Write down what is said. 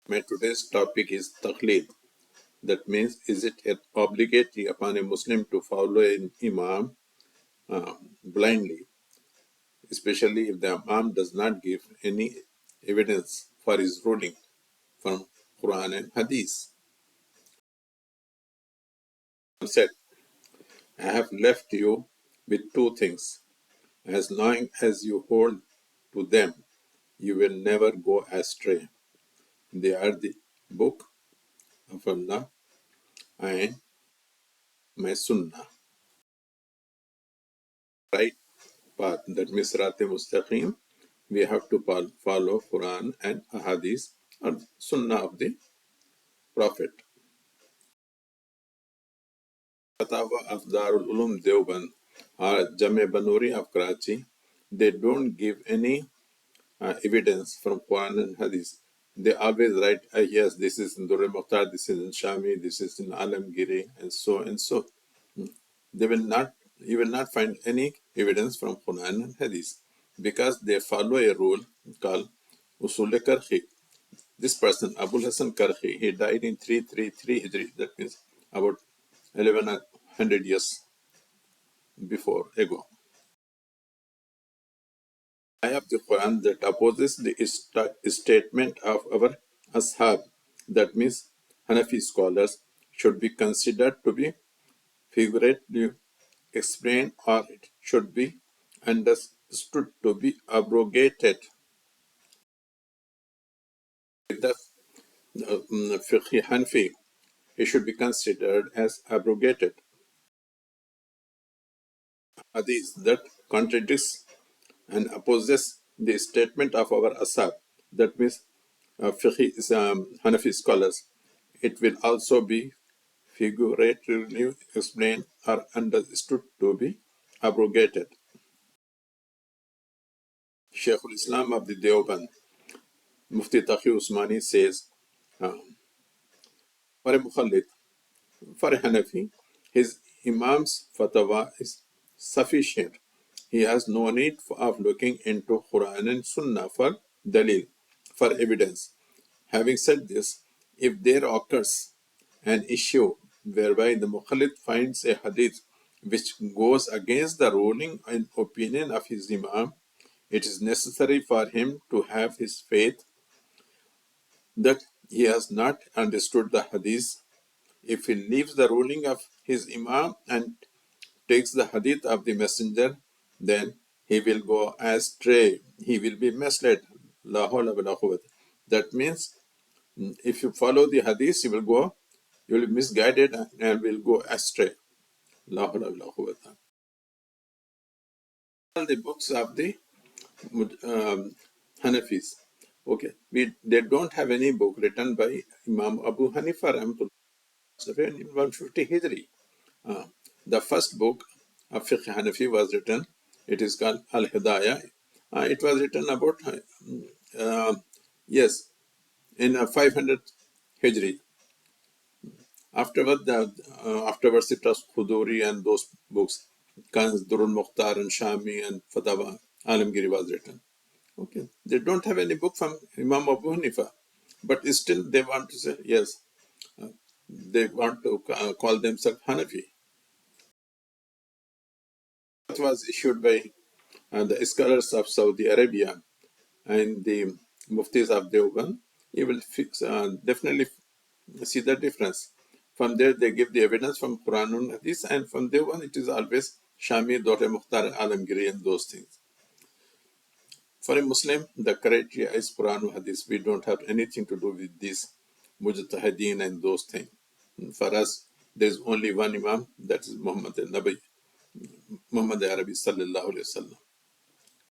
My today's topic is Taqleed. That means, is it obligatory upon a Muslim to follow an imam blindly, especially if the imam does not give any evidence for his ruling from Qur'an and Hadith? He said, I have left you with two things. As long as you hold to them, you will never go astray. They are the book of Allah and my Sunnah. Right path, that means Sirate Mustaqim, we have to follow Quran and Hadith or Sunnah of the Prophet. Fatawa of Darul Ulum Deoband or Jame Banuri of Karachi, they don't give any evidence from Quran and Hadith. They always write, yes, this is in Durr Mukhtar, this is in Shami, this is in Alamgiri, and so and so. They will not, you will not find any evidence from Quran and Hadith because they follow a rule called Usul Karhi. This person, Abul Hasan Karhi, he died in 333 Hijri, that means about 1100 years ago. I have the Quran that opposes the statement of our Ashab, that means Hanafi scholars, should be considered to be figuratively explained or it should be understood to be abrogated. With the Fiqh Hanafi, it should be considered as abrogated. Hadith that contradicts and opposes the statement of our Ashab, that means Hanafi scholars, it will also be figuratively explained or understood to be abrogated. Shaykhul Islam of the Deoband, Mufti Taqi Usmani says, for a Mukhallid, for a Hanafi, his Imam's fatwa is sufficient. He has no need of looking into Qur'an and Sunnah for dalil, for evidence. Having said this, if there occurs an issue whereby the Mukhallid finds a hadith which goes against the ruling and opinion of his Imam, it is necessary for him to have his faith that he has not understood the hadith. If he leaves the ruling of his Imam and takes the hadith of the messenger, then he will go astray. He will be misled. La hawla wa la quwwata. That means if you follow the hadith, you will be misguided and will go astray. La hawla wa la quwwata. All the books of the Hanafis. Okay, they don't have any book written by Imam Abu Hanifa in 150 Hijri. The first book of Fiqh Hanafi was written, it is called Al-Hidayah. It was written about, in 500 Hijri. Afterwards it was Khuduri and those books, Kanz, Durul Mukhtar and Shami and Fatawa, Alamgiri was written. Okay, they don't have any book from Imam Abu Hanifa, but still they want to say, yes, they want to call themselves Hanafi. It was issued by the scholars of Saudi Arabia and the muftis of Deoband. You will definitely see the difference. From there, they give the evidence from Quran and Hadith, and from Deoband, it is always Shami, Dore Mukhtar, Alamgiri, and those things. For a Muslim, the criteria is Quran and Hadith. We don't have anything to do with this Mujtahideen and those things. For us, there is only one Imam, that is Muhammad Arabi, sallallaahu.